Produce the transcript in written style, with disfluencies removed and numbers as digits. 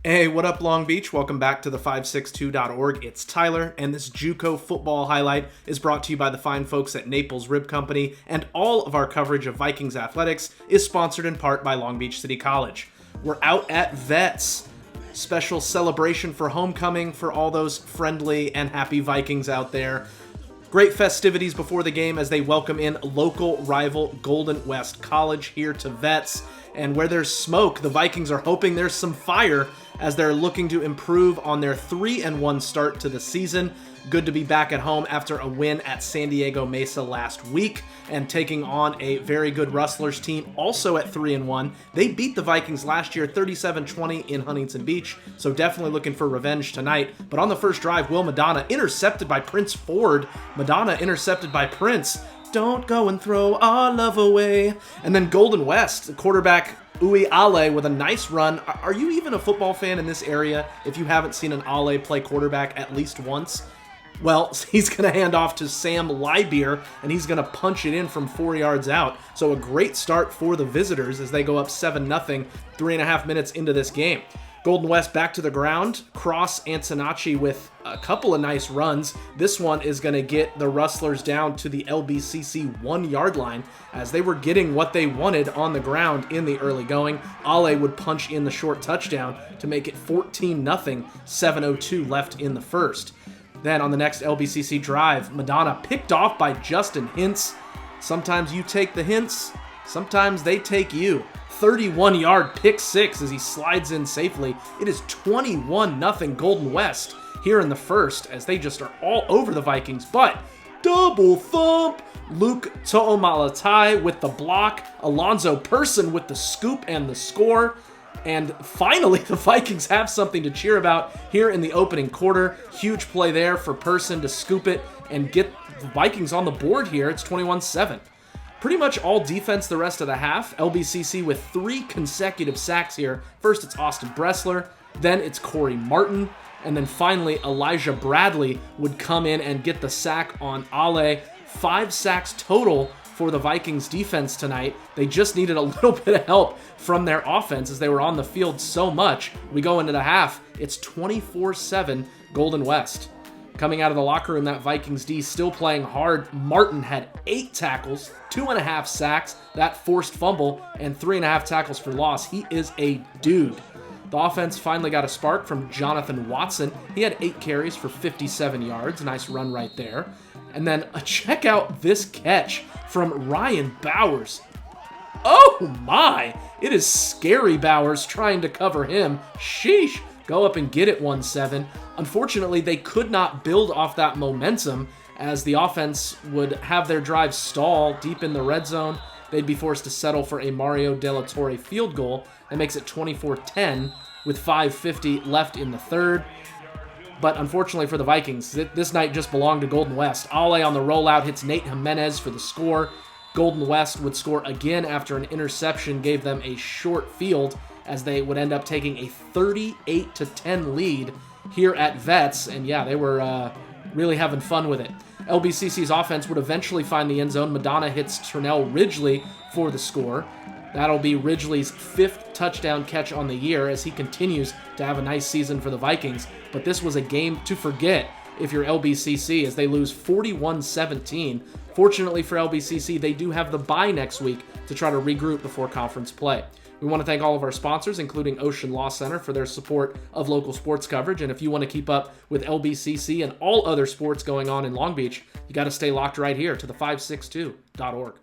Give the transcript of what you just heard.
Hey, what up, Long Beach? Welcome back to the 562.org. It's Tyler, and this JUCO football highlight is brought to you by the fine folks at Naples Rib Company, and all of our coverage of Vikings athletics is sponsored in part by Long Beach City College. We're out at Vets. Special celebration for homecoming for all those friendly and happy Vikings out there. Great festivities before the game as they welcome in local rival Golden West College here to Vets. And where there's smoke, the Vikings are hoping there's some fire as they're looking to improve on their 3-1 start to the season. Good to be back at home after a win at San Diego Mesa last week and taking on a very good Rustlers team also at 3-1. They beat the Vikings last year 37-20 in Huntington Beach, so definitely looking for revenge tonight. But on the first drive, Will Madonna intercepted by Prince Ford. Madonna intercepted by Prince. Don't go and throw our love away. And then Golden West, the quarterback Uwe Ale with a nice run. Are you even a football fan in this area if you haven't seen an Ale play quarterback at least once? Well, he's going to hand off to Sam Liebeer, and he's going to punch it in from 4 yards out. So a great start for the visitors as they go up 7-0, 3.5 minutes into this game. Golden West back to the ground. Cross Antonacci with a couple of nice runs. This one is going to get the Rustlers down to the LBCC 1-yard line as they were getting what they wanted on the ground in the early going. Ale would punch in the short touchdown to make it 14-0, 7:02 left in the first. Then on the next LBCC drive, Madonna picked off by Justin Hintz. Sometimes you take the hints, sometimes they take you. 31-yard pick six as he slides in safely. It is 21-0 Golden West here in the first as they just are all over the Vikings. But double thump! Luke To'omalatai with the block. Alonzo Person with the scoop and the score. And finally, the Vikings have something to cheer about here in the opening quarter. Huge play there for Person to scoop it and get the Vikings on the board here. It's 21-7. Pretty much all defense the rest of the half. LBCC with 3 consecutive sacks here. First, it's Austin Bressler. Then it's Corey Martin. And then finally, Elijah Bradley would come in and get the sack on Ale. 5 sacks total for the Vikings defense tonight. They just needed a little bit of help from their offense as they were on the field so much. We go into the half. It's 24-7 Golden West. Coming out of the locker room, that Vikings D still playing hard. Martin had 8 tackles, 2.5 sacks, that forced fumble, and 3.5 tackles for loss. He is a dude. The offense finally got a spark from Jonathan Watson. He had 8 carries for 57 yards. Nice run right there. And then check out this catch from Ryan Bowers. Oh my! It is scary Bowers trying to cover him. Sheesh. Go up and get it 1-7. Unfortunately, they could not build off that momentum as the offense would have their drive stall deep in the red zone. They'd be forced to settle for a Mario De La Torre field goal. That makes it 24-10 with 5:50 left in the third. But unfortunately for the Vikings, this night just belonged to Golden West. Ale on the rollout hits Nate Jimenez for the score. Golden West would score again after an interception gave them a short field as they would end up taking a 38-10 lead here at Vets. And yeah, they were really having fun with it. LBCC's offense would eventually find the end zone. Madonna hits Ternell Ridgely for the score. That'll be Ridgely's 5th touchdown catch on the year as he continues to have a nice season for the Vikings. But this was a game to forget if you're LBCC as they lose 41-17. Fortunately for LBCC, they do have the bye next week to try to regroup before conference play. We want to thank all of our sponsors, including Ocean Law Center, for their support of local sports coverage. And if you want to keep up with LBCC and all other sports going on in Long Beach, you got to stay locked right here to the 562.org.